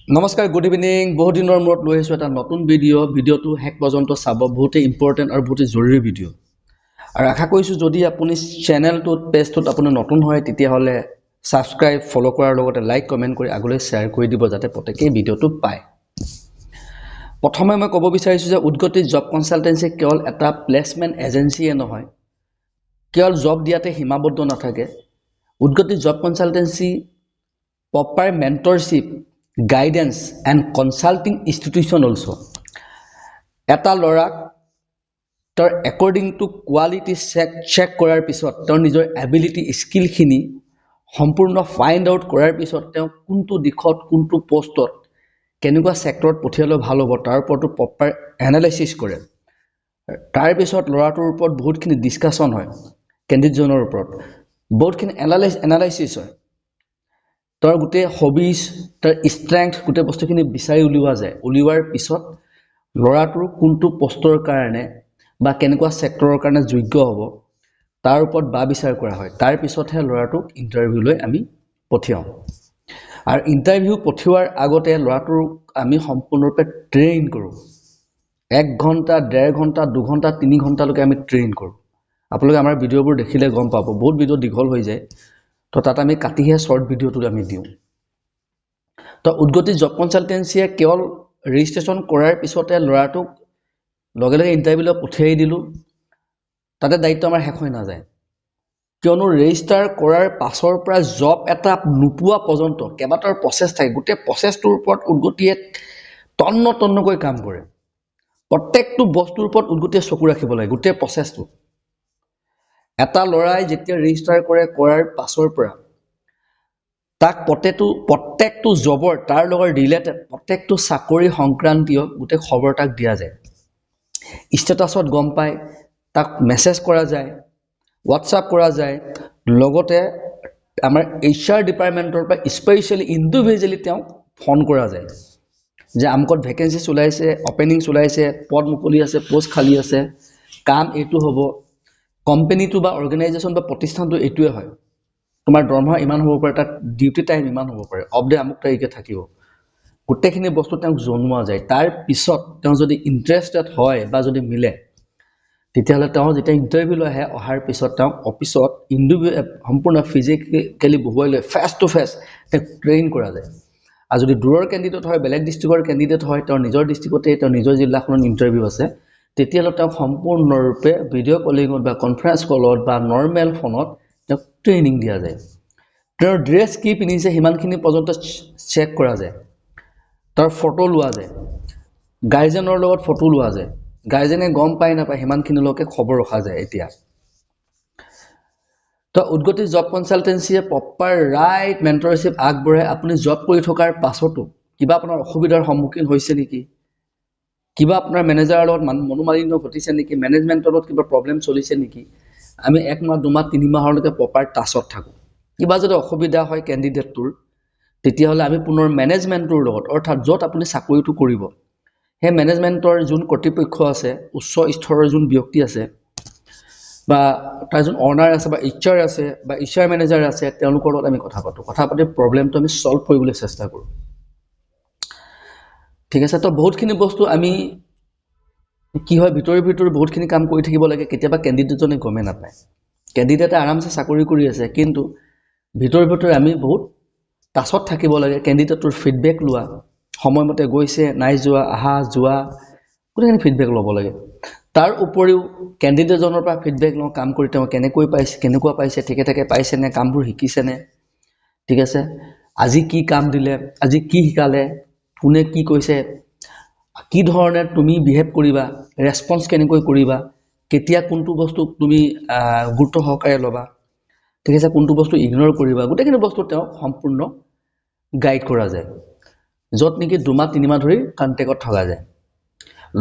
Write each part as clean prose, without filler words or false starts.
নমস্কাৰ good evening বহুত দিনৰ মূৰত লৈ আহিছোঁ এটা নতুন ভিডিঅ'টো হেক পৰ্যন্ত চাব বহুতে ইম্পৰ্টেণ্ট আৰু বহুতে জৰুৰী ভিডিঅ' আৰু আশা কৰিছোঁ যদি আপুনি চেনেলটোত পেজটোত আপুনি নতুন হয় তেতিয়াহ'লে ছাবস্ক্ৰাইব ফ'ল' কৰাৰ লগতে লাইক কমেণ্ট কৰি আগলৈ শ্বেয়াৰ কৰি দিব যাতে প্ৰত্যেকেই ভিডিঅ'টো পায় প্ৰথমে মই ক'ব বিচাৰিছোঁ যে উদ্গতি জব কনচালটেঞ্চি কেৱল এটা প্লেচমেণ্ট এজেঞ্চিয়ে নহয় কেৱল জব দিয়াতে সীমাবদ্ধ নাথাকে উদ্গতি job consultancy proper mentorship guidance and consulting institution also এটা লৰাক তাৰ according to quality check কৰাৰ পিছত তাৰ নিজৰ ability skill খিনি সম্পূৰ্ণ find out কৰাৰ পিছত তেওঁ কোনটো দিশত কোনটো পোষ্টত কেনেকুৱা সেক্টৰত পঠিয়ালে ভাল হ'ব তাৰ ওপৰতো proper analysis কৰে তাৰ পিছত লৰাটোৰ ওপৰত বহুতখিনি ডিসকাশন হয় কেণ্ডিডেটজনৰ ওপৰত বহুতখিনি এনালাইসিস হয় তাৰ গুটে হবিজ তাৰ স্ট্ৰেংথ গুটে বস্তুখিনি বিচাৰি উলিওৱা যায় উলিওৱাৰ পিছত লৰাটোৰ কোনটো পোষ্টৰ কাৰণে বা কেনেকুৱা সেক্টৰৰ কাৰণে যোগ্য হ'ব তাৰ ওপৰত বা বিচাৰ কৰা হয় তাৰ পিছতহে লৰাটোক ইন্টাৰভিউ লৈ আমি পঠিয়াও আৰু ইন্টাৰভিউ পঠিওৱাৰ আগতে লৰাটোক আমি সম্পূৰ্ণৰূপে ট্ৰেইন কৰো 1 ঘণ্টা 1.5 ঘণ্টা 2 ঘণ্টা 3 ঘণ্টালৈকে আমি ট্ৰেইন কৰো আপোনালোকে আমাৰ ভিডিঅ'বোৰ দেখিলে গম পাব বহুত ভিডিঅ' দীঘল হৈ যায় তো তাত আমি কাটিহে শৰ্ট ভিডিঅ'টো আমি দিওঁ তো উদ্গতি জব কনসালটেন্সিয়ে কেৱল ৰেজিষ্ট্ৰেচন কৰাৰ পিছতে লৰাটোক লগে লগে ইন্টাৰভিউ লৈ পঠিয়াই দিলো তাতে দায়িত্ব আমাৰ শেষ হৈ নাযায় কিয়নো ৰেজিষ্টাৰ কৰাৰ পাছৰ পৰা জব এটা নোপোৱা পৰ্যন্ত কেবাটাৰ প্ৰসেস থাকে গুটে প্ৰসেসটোৰ ওপৰত উদ্গতিয়ে তন্নকৈ কাম কৰে প্ৰত্যেকটো বস্তুৰ ওপৰত উদ্গতিয়ে চকু ৰাখিব লাগে গুটে প্ৰসেসটো এটা লৰাই যেতিয়া ৰেজিষ্টাৰ কৰে কৰাৰ পাছৰ পৰা তাক প্ৰত্যেকটো জবৰ তাৰ লগৰ ৰিলেটেড প্ৰত্যেকটো চাকৰি সংক্ৰান্তীয় গুটে খবৰ তাক দিয়া যায় ষ্টেটাছত গম পায় তাক মেছেজ কৰা যায় হোৱাটসঅ্যাপ কৰা যায় লগতে আমাৰ এইচআৰ ডিপাৰ্টমেন্টৰ পৰা স্পেশালি ইন্ডিভিজুৱেলি তেওঁ ফোন কৰা যায় যে আমকত ভ্যাকেন্সি চলাইছে ওপেনিং চলাইছে পদ মুকলি আছে পোষ্ট খালি আছে কাম এটো হ'ব কোম্পানীটো বা অৰ্গানাইজেচন বা প্ৰতিষ্ঠানটো এটোৱে হয় তোমাৰ দৰমহা ইমান হ'ব পাৰে তাত ডিউটি টাইম ইমান হ'ব পাৰে অফ ডে আমুক তাৰিখে থাকিব গোটেইখিনি বস্তু তেওঁক জনোৱা যায় তাৰ পিছত তেওঁ যদি ইন্টাৰেষ্টেড হয় বা যদি মিলে তেতিয়াহলে তেওঁ যেতিয়া ইন্টাৰভিউ লৈ আহে অহাৰ পিছত তেওঁ অফিসত সম্পূৰ্ণ ফিজিক্যালি বহুৱাই লৈ ফেস টু ফেস ট্ৰেইন কৰা যায় আৰু যদি দূৰৰ ক্যান্ডিডেট হয় বেলেগ ডিস্ট্ৰিক্টৰ ক্যান্ডিডেট হয় তেওঁৰ নিজৰ ডিস্ট্ৰিক্টতে তেওঁৰ নিজৰ জিলাখনৰ ইন্টাৰভিউ আছে তেতিয়াহলে তেওঁ সম্পূৰ্ণৰূপে ভিডিঅ' কলিঙত বা কনফাৰেন্স কলত বা নৰমেল ফোনত তেওঁক ট্ৰেইনিং দিয়া যায় তেওঁৰ ড্ৰেছ কি পিনিছে হিমানখিনি পৰ্যন্ত চেক কৰা যায় তাৰ ফটো লোৱা যায় গাৰ্জেনৰ লগত ফটো লোৱা যায় গাৰ্জেনে গম পায় না পায় হিমানখিনিলৈকে খবৰ ৰখা যায় এতিয়া তো উদ্গতি জব কনসালটেন্সিয়ে প্ৰপাৰ ৰাইট মেন্টৰশিপ আগবঢ়ায় আপুনি জব কৰি থকাৰ পাছতো কিবা আপোনাৰ অসুবিধাৰ সন্মুখীন হৈছে নেকি কিবা আপোনাৰ মেনেজাৰৰ লগত মনোমালিন্য ঘটিছে নেকি মেনেজমেন্টৰ লগত কিবা প্ৰবলেম চলিছে নেকি আমি 1 মাহ 2 মাহ 3 মাহলৈকে প্ৰপাৰ টাচত থাকো কিবা যদি অসুবিধা হয় ক্যান্ডিডেটটোৰ তেতিয়াহলে আমি পুনৰ মেনেজমেন্টৰ লগত অৰ্থাৎ যত আপুনি চাকৰিটো কৰিব হে মেনেজমেন্টৰ যোন কৰ্তৃপক্ষ আছে উচ্চ স্তৰৰ যোন ব্যক্তি আছে বা তাৰ যোন অনাৰ আছে বা এইচআৰ আছে বা এইচআৰ মেনেজাৰ আছে তেওঁলোকৰ লগত আমি কথা পাতি প্ৰবলেমটো আমি সলভ কৰিবলৈ চেষ্টা কৰো ঠিক আছে তো বহুতখিনি বস্তু আমি কি হয় ভিতৰি বহুতখিনি কাম কৰি থাকিব লাগে কেতিয়াবা ক্যান্ডিডেটজনে গমে নাপায় ক্যান্ডিডেটে আৰামছে চাকৰি কৰি আছে কিন্তু ভিতৰি আমি বহুত টাচত থাকিব লাগে ক্যান্ডিডেটৰ ফিডবেক লোৱা সময়মতে গৈছে নাই যোৱা আহা যোৱা কোনখিনি ফিডবেক ল'ব লাগে তাৰ উপৰিও ক্যান্ডিডেটজনৰ পৰা ফিডবেক লওঁ কাম কৰি তেওঁ কেনেকুৱা পাইছে ঠিকে পাইছে নে কামবোৰ শিকিছে নে ঠিক আছে আজি কি কাম দিলে আজি কি শিকালে কোনে কি কৈছে কি ধৰণে তুমি বিহেভ কৰিবা ৰেসপন্স কেনেকৈ কৰিবা কেতিয়া কোনটো বস্তু তুমি গুৰুত্ব সহকাৰে লবা ঠিক আছে কোনটো বস্তু ইগনোৰ কৰিবা গোটেইখিনি বস্তু তেওঁ সম্পূৰ্ণ গাইড কৰা যায় যত নেকি 2 মাহ 3 মাহ ধৰি কন্টেক্টত থকা যায়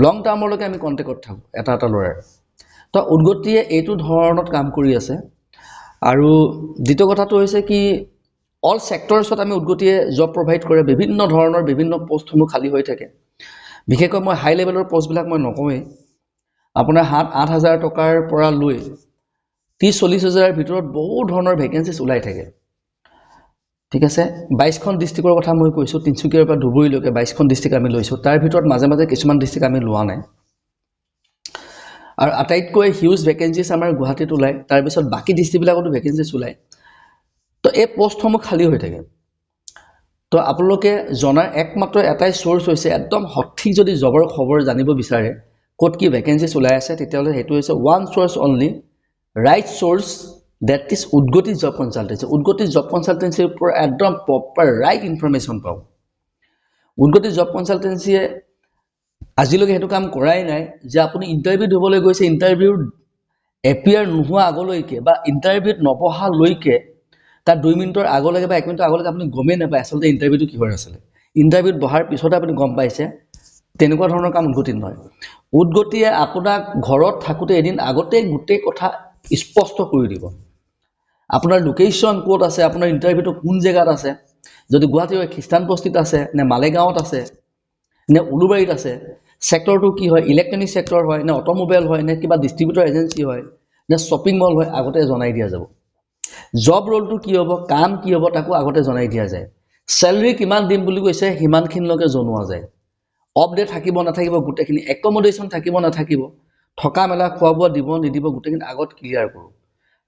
লং টাৰ্মলৈকে আমি কন্টেক্টত থাকো এটা লৰাৰ তো উদ্গতিয়ে এইটো ধৰণত কাম কৰি আছে আৰু দ্বিতীয় কথাটো হৈছে কি অল সেক্টৰছত আমি উদ্গতিয়ে জব প্ৰভাইড কৰে বিভিন্ন ধৰণৰ বিভিন্ন পোষ্টসমূহ খালি হৈ থাকে বিশেষকৈ মই হাই লেভেলৰ পোষ্টবিলাক মই নকওঁৱে আপোনাৰ 7-8,000 টকাৰ পৰা লৈ 30-40 হাজাৰৰ ভিতৰত বহু ধৰণৰ ভ্যাকেন্সিজ ওলাই থাকে ঠিক আছে 22খন ডিস্ট্ৰিক্টৰ কথা মই কৈছো তিনসুকীয়াৰ পৰা ধুবুৰীলৈকে 22খন ডিস্ট্ৰিক্ট আমি লৈছো তাৰ ভিতৰত মাজে মাজে কিছুমান ডিস্ট্ৰিক্ট আমি লোৱা নাই আৰু আটাইতকৈ হিউজ ভেকেন্সিজ আমাৰ গুৱাহাটীত ওলাই তাৰ পিছত বাকি ডিস্ট্ৰিক্টবিলাকতো ভেকেন্সিজ ওলাই তো এই পোষ্টসমূহ খালী হৈ থাকে তো আপোনালোকে জনাৰ একমাত্ৰ এটাই সোৰ্স হৈছে একদম সঠিক যদি জবৰ খবৰ জানিব বিচাৰে ক'ত কি ভেকেন্সিজ ওলাই আছে তেতিয়াহলে হেতু হৈছে one source only right source that is Udgoti job consultancy Udgoti job consultancy for একদম proper right information পাও Udgoti job consultancy আজিলৈকে হেতু কাম কৰাই নাই যে আপুনি ইন্টাৰভিউ দিবলৈ গৈছে ইন্টাৰভিউ এপিয়াৰ নোহোৱা আগলৈকে বা ইন্টাৰভিউত নবহা লৈকে তাৰ 2 মিনিটৰ আগলৈকে বা 1 মিনিটৰ আগলৈকে আপুনি গমে নাপায় আসলে ইন্টাৰভিউটো কি হৈ আছিল ইন্টাৰভিউত বহাৰ পিছতে আপুনি গম পাইছে তেনেকুৱা ধৰণৰ কাম উদ্গতি নহয় উদ্গতিয়ে আপোনাক ঘৰত থাকুতে এদিন আগতে গুটে কথা স্পষ্ট কৰি দিব আপোনাৰ লোকেশন কোড আছে আপোনাৰ ইন্টাৰভিউটো কোন জায়গাত আছে যদি গুৱাহাটীৰ খ্ৰীষ্টান বস্তিত আছে নে মালেগাঁৱত আছে নে উলুবাৰীত আছে সেক্টৰটো কি হয় ইলেক্ট্ৰনিক সেক্টৰ হয় নে অটোমোবাইল হয় নে কিবা ডিস্ট্ৰিবিউটৰ এজেন্সি হয় নে শপিং মল হয় আগতে জনাই দিয়া যাব জব ৰোলটো কি হ'ব কাম কি হ'ব তাকো আগতে জনাই দিয়া যায় স্যালাৰি কিমান দিম বুলি কৈছে হিমানখিনলৈকে জনোৱা যায় অফ ডে থাকিব না থাকিব গুটেখিনি একমোডেশন থাকিব না থাকিব থকা মেলা খোৱা বোৱা দিব নিদিব গুটেখিনি আগত ক্লিয়াৰ কৰো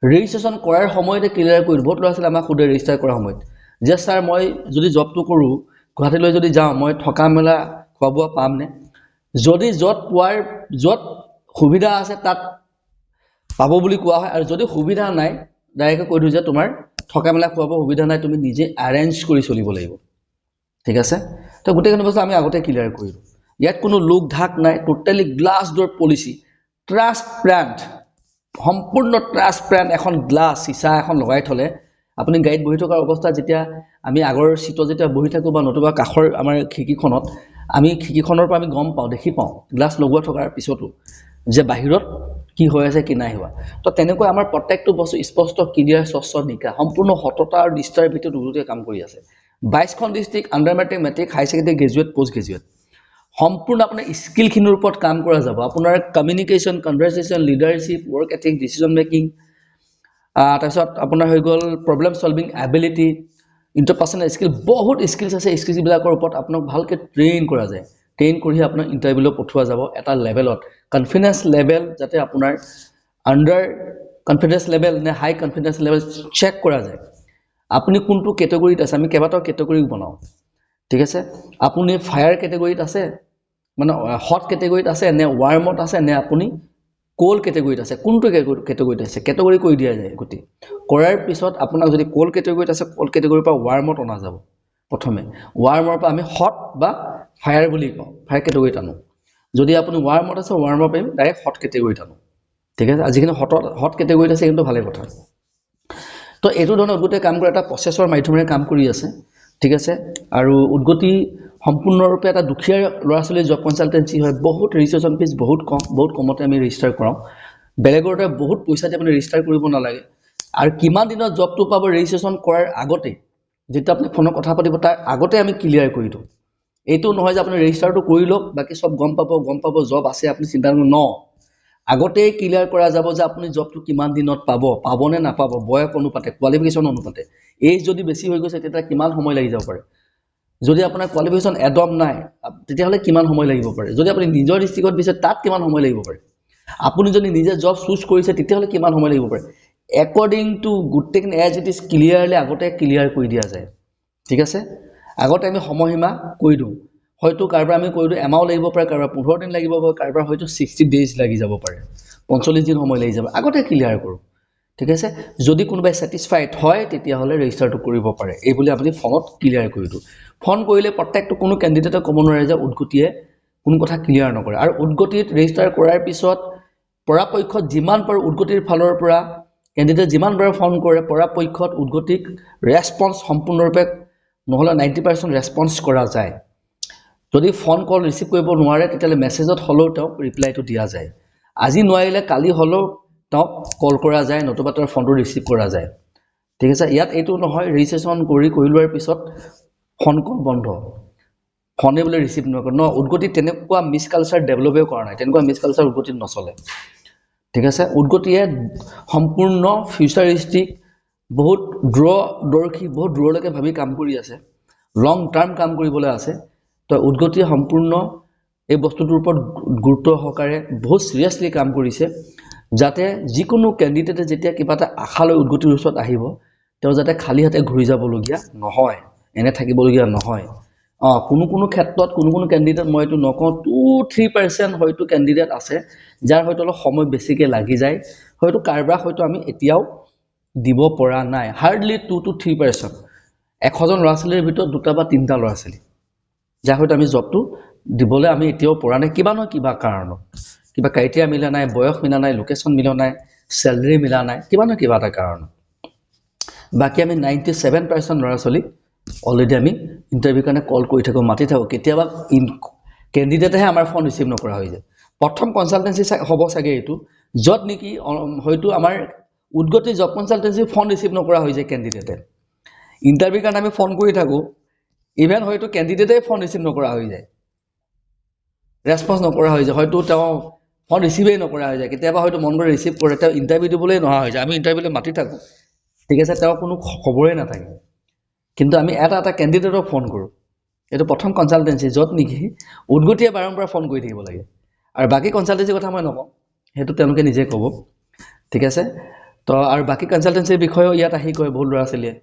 ৰেজিষ্ট্ৰেচন কৰাৰ সময়তে ক্লিয়াৰ কৰি বহুত ল'ৰা আছিল আমাক খুদে ৰেজিষ্টাৰ কৰাৰ সময়ত যে স্যাৰ মই যদি জবটো কৰো গুৱাহাটীলৈ যদি যাওঁ মই থকা মেলা খোৱা বোৱা পাম নে যদি যত সুবিধা আছে তাত পাব বুলি কোৱা হয় আৰু যদি সুবিধা নাই ডাইৰেক্ট কৈ দিও যে তোমাৰ থকা মেলা খোৱা বোৱা সুবিধা নাই তুমি নিজে অ্যাৰেঞ্জ কৰি চলিব লাগিব ঠিক আছে তো গুটেখিনি বস্তু আমি আগতে ক্লিয়াৰ কৰিলো ইয়াত কোনো লোক ঢাক নাই টোটালি গ্লাস ডোৰ পলিসি ট্ৰান্সপাৰেন্ট সম্পূৰ্ণ ট্ৰান্সপাৰেন্ট এখন গ্লাস সিসা এখন লগাই থলে আপুনি গাইড বহি থকাৰ অৱস্থা যেতিয়া আমি আগৰ সিটো যেতিয়া বহি থাকো বা নতুবা কাখৰ আমাৰ খিকিখনত আমি খিকিখনৰ পৰা আমি গম পাও দেখি পাও গ্লাস লগোৱা থকাৰ পিছতো যে বাহিৰত কি হৈ আছে কি নাই হোৱা তো তেনেকৈ আমাৰ প্ৰত্যেকটো বস্তু স্পষ্ট ক্লিয়াৰ স্বচ্ছ নিকা সম্পূৰ্ণ সততা আৰু নিষ্ঠাৰ ভিতৰত উৰুতে কাম কৰি আছে 22খন district under matric high secondary graduate post graduate সম্পূৰ্ণ আপোনাৰ স্কিলখিনৰ ওপৰত কাম কৰা যাব আপোনাৰ communication conversation leadership work ethic decision making তাৰপিছত আপোনাৰ হৈ গল problem solving ability interpersonal skill বহুত স্কিলছ আছে স্কিলছ বিলাকৰ ওপৰত আপোনাক ভালকে ট্ৰেইন কৰা যায় ট্ৰেইন কৰি আপোনাক ইন্টাৰভিউলৈ পঠোৱা যাব এটা লেভেলত কনফিডেন্স লেভেল যাতে আপোনাৰ আন্ডাৰ কনফিডেন্স লেভেল নে হাই কনফিডেন্স লেভেল চেক কৰা যায় আপুনি কোনটো ক্যাটাগৰীত আছে আমি কেবাটাও ক্যাটাগৰী বনাও ঠিক আছে আপুনি ফায়াৰ ক্যাটাগৰীত আছে মানে হট ক্যাটাগৰীত আছে নে ওয়াৰ্মত আছে নে আপুনি কোল ক্যাটাগৰীত আছে কোনটো ক্যাটাগৰীত আছে ক্যাটাগৰী কৈ দিয়া যায় গতি কৰাৰ পিছত আপোনাক যদি কোল ক্যাটাগৰীত আছে কোল ক্যাটাগৰীৰ পৰা ওয়াৰ্মত অনা যাব প্ৰথমে ওয়াৰ্মৰ পৰা আমি হট বা ফায়াৰ বুলি কওঁ ফায়াৰ ক্যাটাগৰীত আনো যদি আপুনি ওয়াৰ্মত আছে ওয়াৰ্মৰ পৰা ডাইৰেক্ট হট ক্যাটাগৰীত আনো ঠিক আছে আজিখিনি হট ক্যাটাগৰীত আছে কিন্তু ভালে কথা তো এটো ধৰণৰ উদ্গতি কাম কৰা এটা প্ৰচেছৰ মাধ্যমেৰে কাম কৰি আছে ঠিক আছে আৰু উদ্গতি সম্পূৰ্ণৰূপে এটা দুখীয়া ল'ৰা-ছোৱালী জব কনসালটেন্সি হয় বহুত ৰেজিষ্ট্ৰেচন ফিজ বহুত কমতে আমি ৰেজিষ্টাৰ কৰাও বেলেগৰতে বহুত পইচা দি আপুনি ৰেজিষ্টাৰ কৰিব নালাগে আৰু কিমান দিনৰ জবটো পাব ৰেজিষ্ট্ৰেচন কৰাৰ আগতে যেটা আপুনি ফোনত কথা পাতিব তাৰ আগতে আমি ক্লিয়াৰ কৰি দিও এইটো নহয় যে আপুনি ৰেজিষ্টাৰটো কৰি লওক বাকি সব গম পাব জব আছে আপুনি চিন্তা ন আগতে ক্লিয়াৰ কৰা যাব যে আপুনি জবটো কিমান দিনত পাবনে নাপাব বয়স অনুপাতে কোৱালিফিকেশন অনুপাতে এজ যদি বেছি হৈ গৈছে তেতিয়া কিমান সময় লাগি যাব পাৰে যদি আপোনাৰ কোৱালিফিকেশন এডম নাই তেতিয়া হলে কিমান সময় লাগিব পাৰে যদি আপুনি নিজৰ ডিস্ট্ৰিক্টত বিচাৰে তাত কিমান সময় লাগিব পাৰে আপুনি যদি নিজে জব চুজ কৰিছে তেতিয়া হলে কিমান সময় লাগিব পাৰে according to গুটেকিন as it is clearly আগতে ক্লিয়াৰ কৰি দিয়া যায় ঠিক আছে আগতে আমি সময়সীমা কৈ দিও হয়তো কাৰবাৰ আমি কৈ দিও এমাও লাগিব পাৰে কাৰবাৰ 15 দিন লাগিব পাৰে কাৰবাৰ হয়তো 60 ডেজ লাগি যাব পাৰে 45 দিন সময় লাগি যাব আগতে ক্লিয়াৰ কৰো ঠিক আছে যদি কোনোবাই স্যাটিসফাইড হয় তেতিয়া হলে ৰেজিষ্টাৰটো কৰিব পাৰে এই বুলি আপুনি ফোনত ক্লিয়াৰ কৰি দিও ফোন কৰিলে প্ৰত্যেকটো কোনো ক্যান্ডিডেটে ক'ব নোৱাৰে যে উদ্গতিয়ে কোন কথা ক্লিয়াৰ নকৰে আৰু উদ্গতিত ৰেজিষ্টাৰ কৰাৰ পিছত পৰাপক্ষত যিমান পাৰ উদ্গতিৰ ফালৰ পৰা ক্যান্ডিডেট যিমান বাৰ ফোন কৰে পৰাপক্ষত উদ্গতিক ৰেসপন্স সম্পূৰ্ণৰূপে নহলে 90% ৰেসপন্স কৰা যায় যদি ফোন কল ৰিসিভ কৰিব নোৱাৰে তেতিয়া মেছেজত হলো তেওঁ ৰিপ্লাইটো দিয়া যায় আজি নোৱাৰিলে কালি হলো তেওঁ কল কৰা যায় নতুবা তাৰ ফোনটো ৰিসিভ কৰা যায় ঠিক আছে ইয়াত এইটো নহয় ৰেজিষ্ট্ৰেচন কৰি লোৱাৰ পিছত ফোন কল বন্ধ ফোনে বলে ৰিসিভ নকৰে ন উদ্গতি তেনেকুৱা মিস কালচাৰ ডেভেলপে কৰা নাই তেনেকুৱা মিস কালচাৰ উদ্গতিত নচলে ঠিক আছে উদ্গতিয়ে সম্পূৰ্ণ ফিউচাৰিষ্টিক বহুত দূৰদৰ্শী বহুত দূৰলৈকে ভাবি কাম কৰি আছে লং টাৰ্ম কাম কৰিবলৈ আছে তো উদ্গতিয়ে সম্পূৰ্ণ এই বস্তুটোৰ ওপৰত গুৰুত্ব সহকাৰে বহুত সিৰিয়াসলি কাম কৰিছে যাতে যিকোনো ক্যান্ডিডেটে যেতিয়া কিবা এটা আশা লৈ উদ্গতিৰ ওচৰত আহিব তেওঁ যাতে খালি হাতে ঘূৰি যাবলগীয়া নহয় এনে থাকিবলগীয়া নহয় কোনো ক্ষেত্ৰত কোনো ক্যান্ডিডেট মই এইটো নকওঁ 2-3% হয়তো ক্যান্ডিডেট আছে যাৰ হয়তো অলপ সময় বেছিকে লাগি যায় হয়তো কাৰবাৰ হয়তো আমি এতিয়াও দিব পৰা নাই হাৰ্ডলি 2-3% 100জন ল'ৰা-ছোৱালীৰ ভিতৰত দুটা বা তিনটা ল'ৰা-ছোৱালী যাৰ হয়তো আমি জবটো দিবলৈ আমি এতিয়াও পৰা নাই কিবা নহয় কিবা কাৰণত কিবা ক্ৰাইটেৰিয়া মিলা নাই বয়স মিলা নাই লোকেশন মিলা নাই স্যালাৰি মিলা নাই কিবা নহয় কিবা এটা কাৰণত বাকি আমি 97% ল'ৰা-ছোৱালী অলৰেডি আমি ইন্টাৰভিউ কাৰণে কল কৰি থাকো মাতি থাকো কেতিয়াবা ক্যান্ডিডেটেহে আমাৰ ফোন ৰিসিভ নকৰা হৈ যায় প্ৰথম কনসালটেন্সি হ'ব সাগে এটো যত নেকি হয়তো আমাৰ উদ্গতি জব কনসালটেন্সি ফোন ৰিসিভ নকৰা হৈ যায় ক্যান্ডিডেটে ইন্টাৰভিউ কাৰণে আমি ফোন কৰি থাকো ইভেন হয়তো ক্যান্ডিডেটে ফোন ৰিসিভ নকৰা হৈ যায় ৰেসপন্স নকৰা হৈ যায় হয়তো তেওঁ ফোন ৰিসিভেই নকৰা হৈ যায় কেতিয়াবা হয়তো মন কৰি ৰিসিভ কৰে তেওঁ ইন্টাৰভিউ দিবলৈ নহা হৈ যায় আমি ইন্টাৰভিউলৈ মাতি থাকো ঠিক আছে তেওঁ কোনো খবৰেই নাথাকে কিন্তু আমি এটা ক্যান্ডিডেটক ফোন কৰো এটো প্ৰথম কনসালটেন্সি যত নেকি উদ্গতিয়ে বাৰম্বাৰ ফোন কৰি থাকিব লাগে আৰু বাকি কনসালটেন্সি কথা মই নকওঁ হেতু তেওঁলোকে নিজে ক'ব ঠিক আছে তো আৰু বাকি কনসালটেন্সিৰ বিষয়ে ইয়াত আহি কয় বহুত ল'ৰা-ছোৱালীয়ে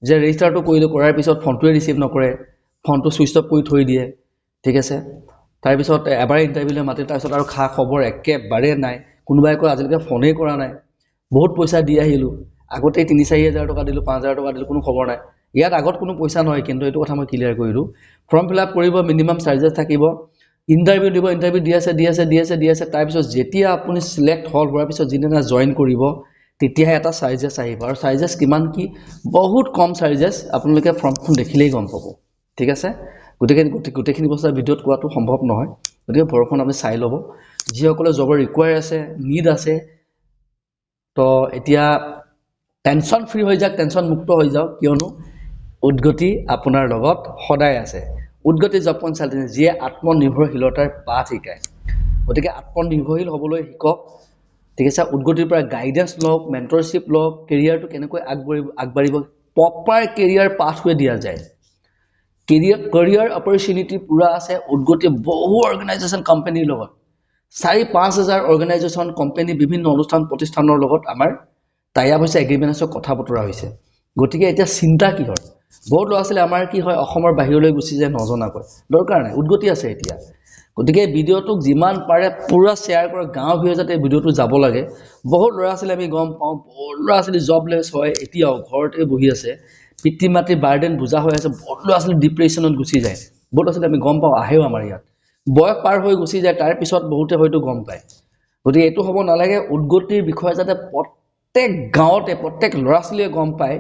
যে ৰেজিষ্টাৰটো কৰাৰ পিছত ফোনটোৱে ৰিসিভ নকৰে ফোনটো সুইচ অফ কৰি থৈ দিয়ে ঠিক আছে তাৰ পিছত এবাৰ ইন্টাৰভিউলৈ মাতি তাৰ পিছত আৰু খা খবৰ একেবাৰে নাই কোনোবাই কয় আজিলৈকে ফোনেই কৰা নাই বহুত পইচা দি আহিলো আগতে 3-4 টকা দিলো 5,000 টকা দিলো কোনো খবৰ নাই ইয়াত আগত কোনো পইচা নহয় কিন্তু এটো কথা মই ক্লিয়াৰ কৰিলো ফৰ্ম ফিল আপ কৰিব মিনিমাম চাৰ্জেস থাকিব ইন্টাৰভিউ দিব ইন্টাৰভিউ দি আছে তাৰ পিছত যেতিয়া আপুনি সিলেক্ট হল হোৱাৰ পিছত যিদিনা জয়েন কৰিব তেতিয়াহে এটা চাৰ্জেস আহিব আৰু চাৰ্জেস কিমান কি বহুত কম চাৰ্জেস আপোনালোকে ফৰ্মখন দেখিলেই গম পাব ঠিক আছে গোটেইখিনি বস্তু ভিডিঅত কোৱাটো সম্ভৱ নহয় গতিকে ফৰ্মখন আপুনি চাই ল'ব যিসকলে জবৰ ৰিকোয়াৰ আছে নিড আছে তো এতিয়া টেনশন ফ্ৰী হৈ যাওক টেনশন মুক্ত হৈ যাওক কিয়নো উদ্গতি আপোনাৰ লগত সদায় আছে উদ্গতি জব কনসালটেন্সি যিয়ে আত্মনিৰ্ভৰশীলতাৰ পাঠ শিকায় গতিকে আত্মনিৰ্ভৰশীল হ'বলৈ শিকক ঠিক আছে উদ্গতিৰ পৰা গাইডেন্স লওক মেন্টৰশ্বিপ লওক কেৰিয়াৰটো কেনেকৈ আগবাঢ়িব প্ৰপাৰ কেৰিয়াৰ পাথৱে দিয়া যায় কেৰিয়াৰ অপৰচুনিটি পুৰা আছে উদ্গতি বহু অৰ্গানাইজেচন কোম্পানীৰ লগত 4-5,000 অৰ্গানাইজেচন কোম্পানী বিভিন্ন অনুষ্ঠান প্ৰতিষ্ঠানৰ লগত আমাৰ টাইপ হৈছে এগ্ৰিমেন্টছৰ কথা বতৰা হৈছে গতিকে এতিয়া চিন্তা কি হয় বহুত ল'ৰা-ছোৱালী আমাৰ কি হয় অসমৰ বাহিৰলৈ গুচি যায় নজনাকৈ দৰকাৰ নাই উদ্গতি আছে এতিয়া গতিকে ভিডিঅ'টো যিমান পাৰে পুৰা শেয়াৰ কৰক গাঁও ভিৰ যাতে ভিডিঅ'টো যাব লাগে বহুত ল'ৰা-ছোৱালী আমি গম পাওঁ বহুত ল'ৰা-ছোৱালী জবলেছ হয় এতিয়াও ঘৰতে বহি আছে পিতৃ-মাতৃ বাৰ্ডেন বুজা হৈ আছে বহুত ল'ৰা-ছোৱালী ডিপ্ৰেছনত গুচি যায় বহুত ল'ৰা-ছোৱালী আমি গম পাওঁ আহেও আমাৰ ইয়াত বয়স পাৰ হৈ গুচি যায় তাৰ পিছত বহুতে হয়তো গম পায় গতিকে এইটো হ'ব নালাগে উদ্গতিৰ বিষয়ে যাতে প্ৰত্যেক গাঁৱতে প্ৰত্যেক ল'ৰা-ছোৱালীয়ে গম পায়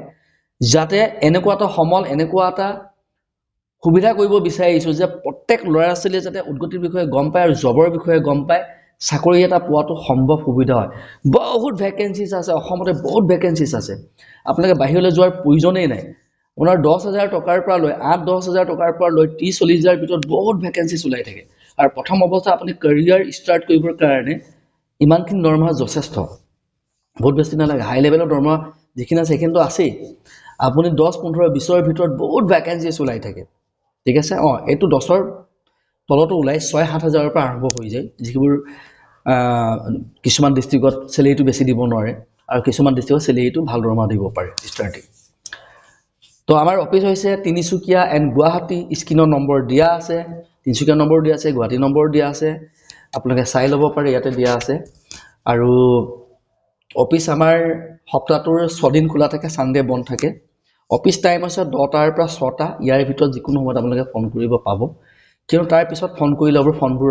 যাতে এনেকুৱা এটা সমল এনেকুৱা এটা সুবিধা কৰিব বিচাৰিছো যে প্ৰত্যেক ল'ৰা-ছোৱালীয়ে যাতে উদ্গতিৰ বিষয়ে গম পায় আৰু জবৰ বিষয়ে গম পায় চাকৰি এটা পোৱাটো সম্ভৱ সুবিধা হয় বহুত ভ্যাকেন্সিজ আছে অসমতে বহুত ভ্যাকেন্সিজ আছে আপোনালোকে বাহিৰলৈ যোৱাৰ প্ৰয়োজনেই নাই আপোনাৰ 10,000 টকাৰ পৰা লৈ 8-10,000 টকাৰ পৰা লৈ 30-40,000 ভিতৰত বহুত ভ্যাকেন্সিজ ওলাই থাকে আৰু প্ৰথম অৱস্থা আপুনি কেৰিয়াৰ ষ্টাৰ্ট কৰিবৰ কাৰণে ইমানখিনি দৰমহা যথেষ্ট বহুত বেছি নালাগে হাই লেভেলৰ দৰমহা যিখিনি আছে সেইখিনিতো আছেই আপুনি 10-15-20ৰ ভিতৰত বহুত ভ্যাকেন্সিজ ওলাই থাকে ঠিক আছে এইটো 10ৰ তলতো ওলাই 6-7 হাজাৰৰ পৰা আৰম্ভ হৈ যায় যিবোৰ কিছুমান ডিস্ট্ৰিক্টত সেলেৰিটো বেছি দিব নোৱাৰে আৰু কিছুমান ডিস্ট্ৰিক্টত সেলেৰিটো ভাল দৰমহা দিব পাৰে ষ্টাৰ্টিং তো আমাৰ অফিস হৈছে tinsukia এণ্ড গুৱাহাটী স্ক্ৰিনৰ নম্বৰ দিয়া আছে tinsukia নম্বৰ দিয়া আছে গুৱাহাটী নম্বৰ দিয়া আছে আপোনালোকে চাই ল'ব পাৰে ইয়াতে দিয়া আছে আৰু অফিস আমাৰ সপ্তাহটোৰ 6 দিন খোলা থাকে সানডে বন্ধ থাকে অফিস টাইম আছে 10টাৰ পৰা 6টা ইয়াৰ ভিতৰত যিকোনো সময়ত আপোনালোকে ফোন কৰিব পাব কিয়নো তাৰ পিছত ফোন কৰিলে ফোনবোৰ